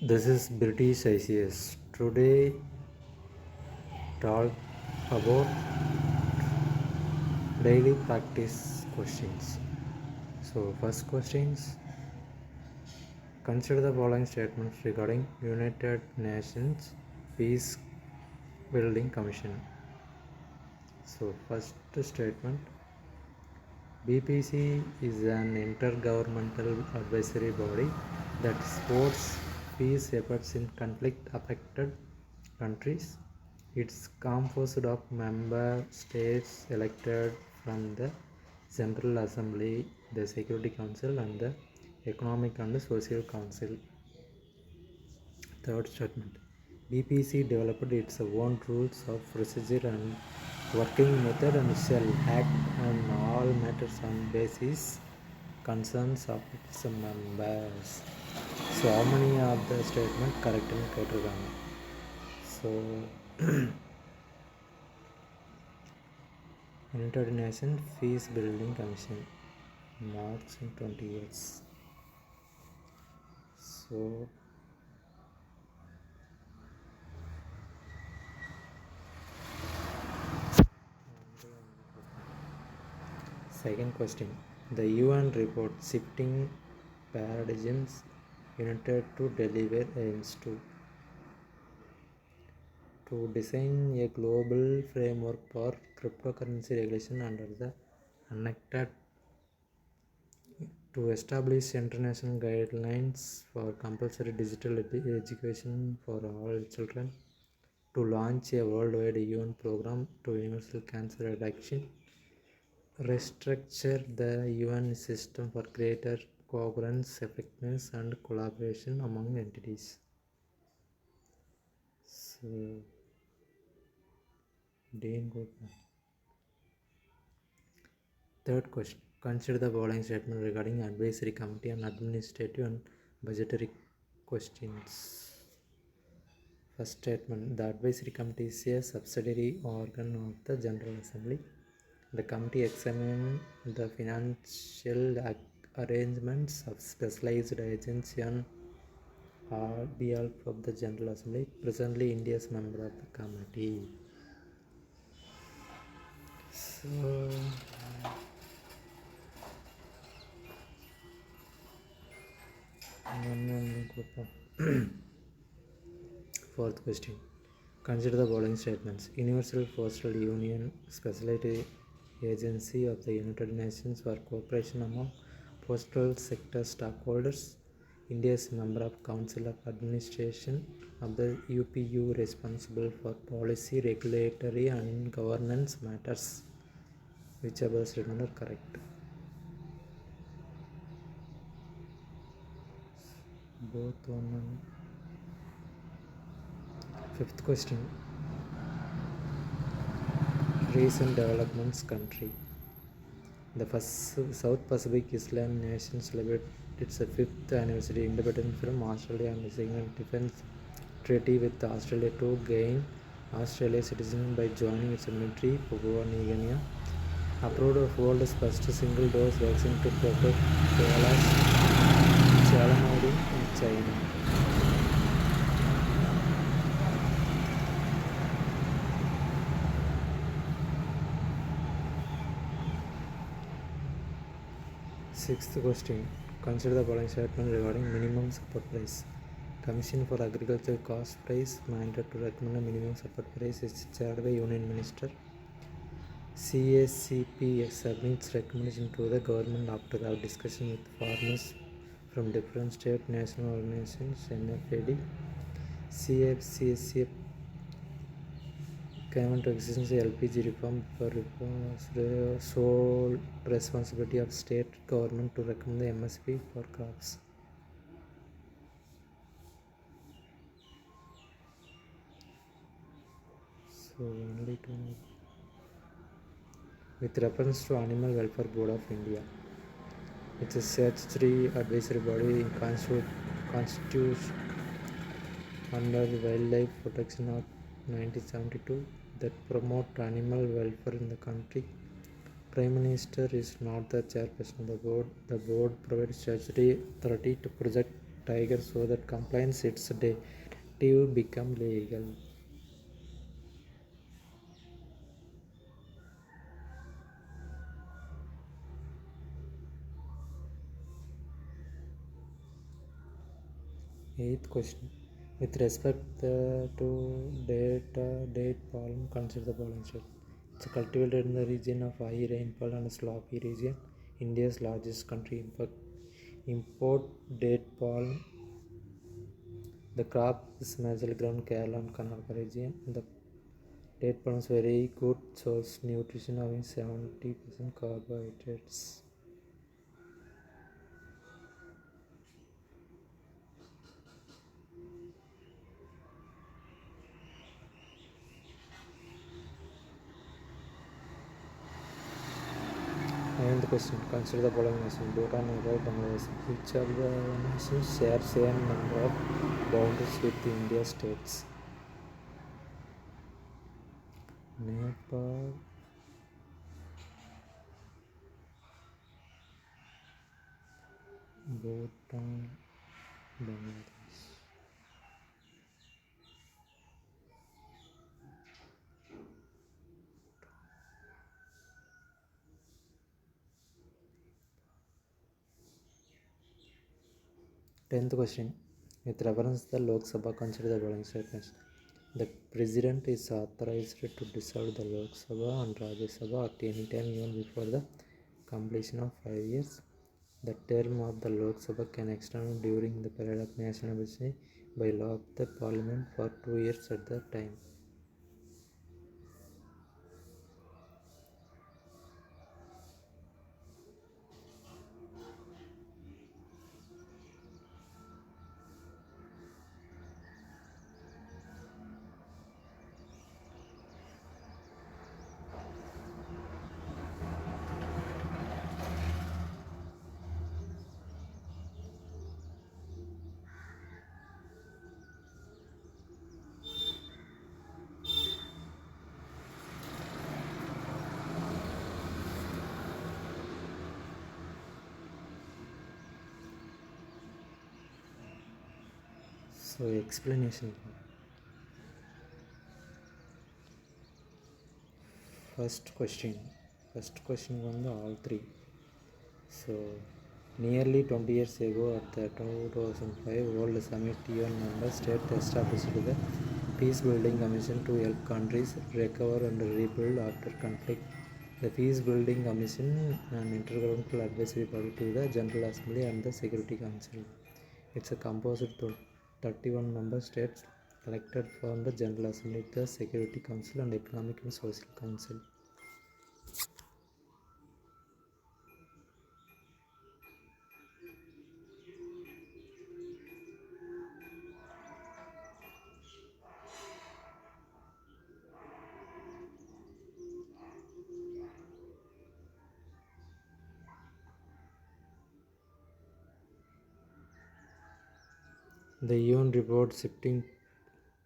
This is British ICS. Today talk about daily practice questions. So first questions, consider the following statements regarding United Nations Peace Building Commission. So first statement, BPC is an intergovernmental advisory body that supports peace efforts in conflict affected countries. It's composed of member states elected from the General Assembly, the Security Council, and the Economic and Social Council. Third statement, BPC developed its own rules of procedure and working method and shall act on all matters on basis concerns of its members. So how many of the statement correct and கேட்டிருக்காங்க. So United Nations Peace Building Commission marks in 20 years. So second question, the UN report shifting paradigms united to deliver aims to design a global framework for cryptocurrency regulation under the enacted to establish international guidelines for compulsory digital education for all children, to launch a worldwide UN program to universal cancer reduction, restructure the UN system for greater coherence, effectiveness, and collaboration among entities. So, Dean Goodman. Third question, consider the following statement regarding advisory committee on administrative and budgetary questions. First statement, the advisory committee is a subsidiary organ of the General Assembly. The committee examines the financial arrangements of specialized agencies on behalf of the General Assembly. Presently, India is a member of the committee. So, fourth question, consider the following statements. Universal Postal Union, specialized agency of the United Nations for cooperation among postal sector stakeholders. India is a member of Council of Administration of the UPU, responsible for policy, regulatory, and governance matters. Which of the statements are correct? Both one and fifth question, recent developments country. The first South Pacific Island nation celebrated its 5th anniversary independence from Australia and signed defense treaty with Australia to gain Australia's citizenship by joining its military. Papua New Guinea approved of world's first single-dose vaccine to protect koalas chlamydia in China. Sixth question, consider the following statement regarding minimum support price. Commission for Agriculture Cost Price mandated to recommend a minimum support price is chaired by Union Minister. CACP submits recommendation to the government after our discussion with farmers from different state national organizations. NFAD, CFCSF came into existence LPG reform for sole responsibility of state government to recommend the MSP for crops. So only two. With reference to Animal Welfare Board of India, it's a statutory advisory body constituted under the Wildlife Protection Act 1972 that promote animal welfare in the country. Prime Minister is not the chairperson of the board. The board provides statutory authority to project tiger so that compliance its directive become legal. Eighth question. With respect to date palm, consider the following state. It's cultivated in the region of high rainfall and sloppy region. India's largest country import date palm. The crop is majorly grown Kerala and Karnataka region. The date palm is very good source nutrition, having 70% carbohydrates. And the question, consider the following nations: Bhutan, Nepal, Bangladesh. Which of the nations share same number of boundaries with India states? Nepal, Bhutan, Bangladesh. Tenth question. With reference to the Lok Sabha, consider the following statements. The President is authorized to dissolve the Lok Sabha and Rajya Sabha at any time even before the completion of 5 years. The term of the Lok Sabha can extend during the period of national emergency by law of the Parliament for 2 years at the time. So explanation. First question on the all three. So nearly 20 years ago at the 2005 World Summit, UN member states established the Peace Building Commission to help countries recover and rebuild after conflict. The Peace Building Commission an intergovernmental advisory body to the General Assembly and the Security Council. It's a composite of 31 member states elected from the General Assembly, the Security Council and Economic and Social Council. The UN report shifting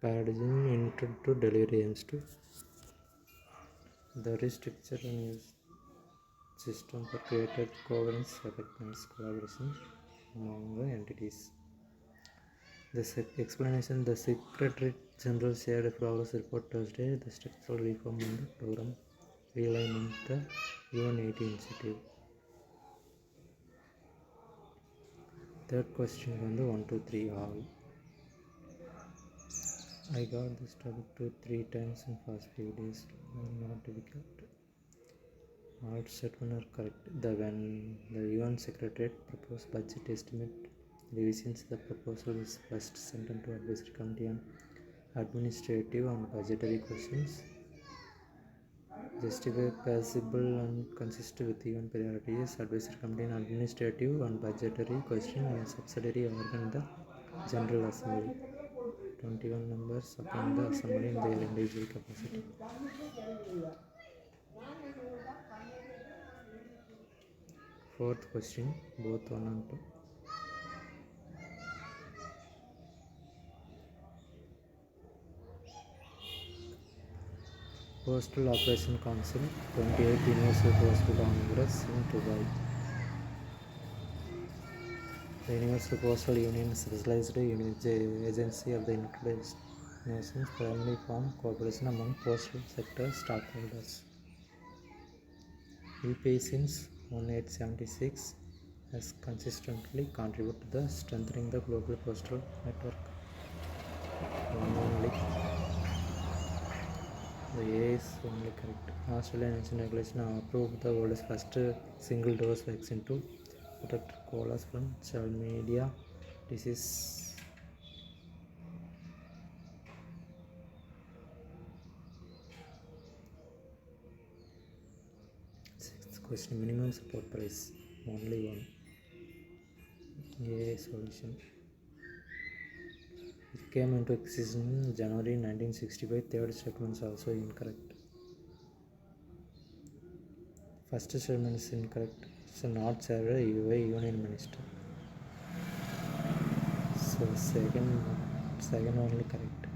paradigm intended to deliver aims to the restructure and use system for created governance, effectiveness, collaboration among the entities. The explanation: the Secretary General shared a progress report Thursday. The structural reform in the program realignment the UN80 initiative. Third question on the 1, 2, 3 all. I got this topic 2-3 times in past few days. Not difficult. All statements are correct. When the UN Secretariat proposed budget estimate revisions, the proposal is first sent to Advisory Committee on Administrative and Budgetary Questions. Justify possible and consistent with UN priorities. Advisory Committee on Administrative and Budgetary Questions and subsidiary organ in the General Assembly. 21 members upon the Assembly in their individual capacity. Fourth question, both 1 and 2. Postal Operation Council, 28th Universal Postal Congress in Dubai. The Universal Postal Union is a specialized agency of the United Nations, primarily form cooperation among postal sector stockholders. UPI since 1876 has consistently contributed to the strengthening the global postal network. The A is only correct. Australian National Regulation approved the world's first single-dose vaccine to protect koalas from chlamydia disease. Sixth question, minimum support price. Only one. A solution. It came into existence in January 1965. Third statement is also incorrect. First statement is incorrect. It's not served by Union Minister. So second only correct.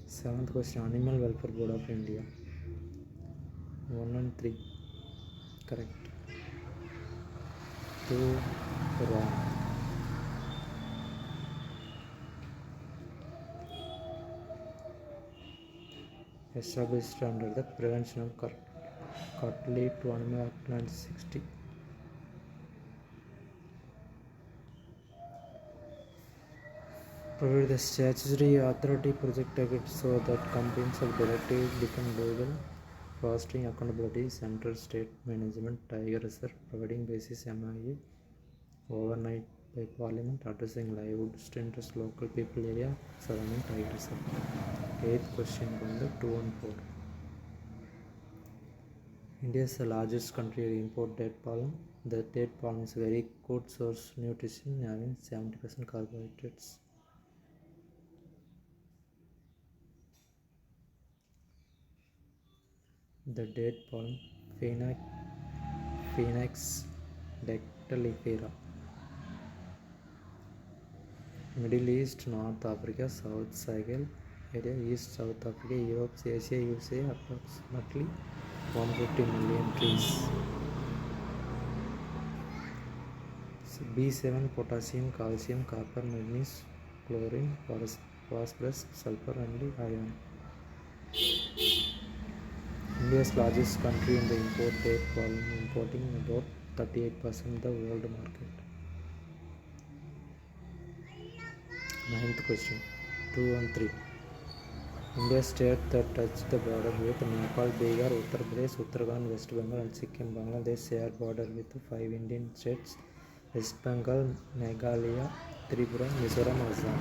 Seventh question, Animal Welfare Board of India. 1 and 3 correct. 2 wrong. Established under the Prevention of Cruelty to Animals Act 1960. Provide the statutory authority projected so that complaints of directive become legal, fostering accountability, central state management, tiger reserve, providing basis MIA, overnight by Parliament, addressing livelihood interest local people area surrounding tiger reserve. Eighth question on the 2 and 4. India is the largest country to import date palm. The date palm is a very good source of nutrition, having 70% carbohydrates. The date palm, Phoenix dactylifera. Middle East, North Africa, South Sahel area, East South Africa, Europe, Asia, USA, approximately 150 million trees. So B7, potassium, calcium, copper, manganese, chlorine, phosphorus, sulfur, and iron. India's largest country in the import date palm, importing about 38% of the world market. Ninth question, 2 and 3. India state that touch the border with Nepal, Bihar, Uttar Pradesh, Uttarakhand, West Bengal, and Sikkim. Bangladesh share border with 5 Indian states: West Bengal, Meghalaya, Tripura, Mizoram, Assam.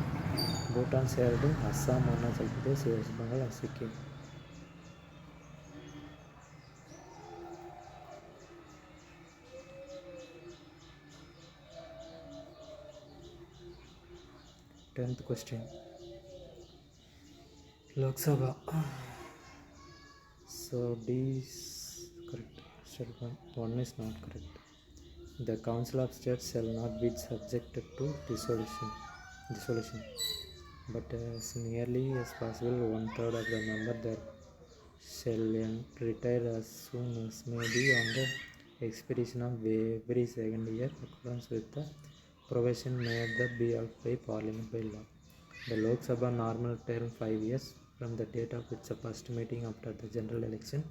Bhutan shared Assam, Arunachal Pradesh, West Bengal, and Sikkim. Tenth question. Lok Sabha. So D is correct. Statement 1 is not correct. The Council of States shall not be subjected to dissolution, but as nearly as possible 1/3 of the member that shall retire as soon as may be on the expiration of every second year, accordance with the provision made be of by Parliament by law. The Lok Sabha normal term 5 years from the date of its first meeting after the general election,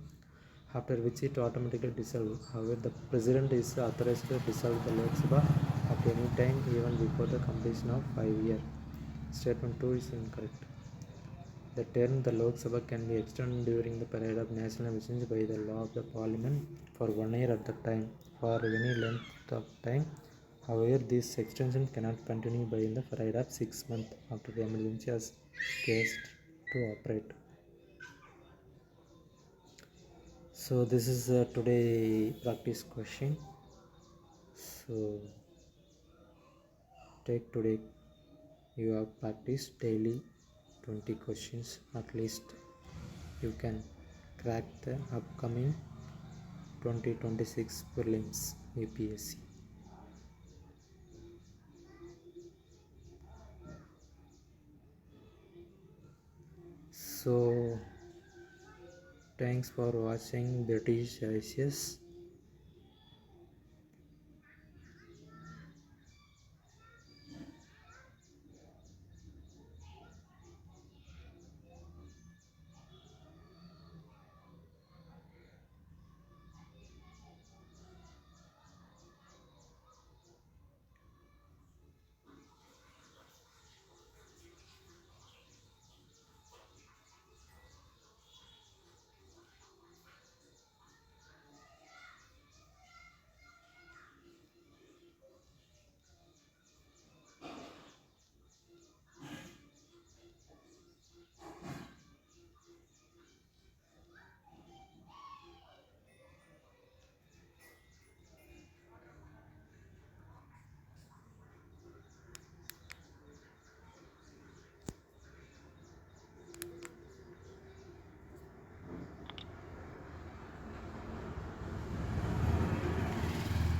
after which it automatically dissolves. However, the President is authorized to dissolve the Lok Sabha at any time even before the completion of 5 years. Statement 2 is incorrect. The term the Lok Sabha can be extended during the period of national emergency by the law of the Parliament for 1 year at a time for any length of time. However, this extension cannot continue by the period of 6 months after the emergency has ceased to operate. So this is today practice question. So take today you have practiced daily 20 questions at least. You can crack the upcoming 2026 prelims UPSC. So thanks for watching British choices.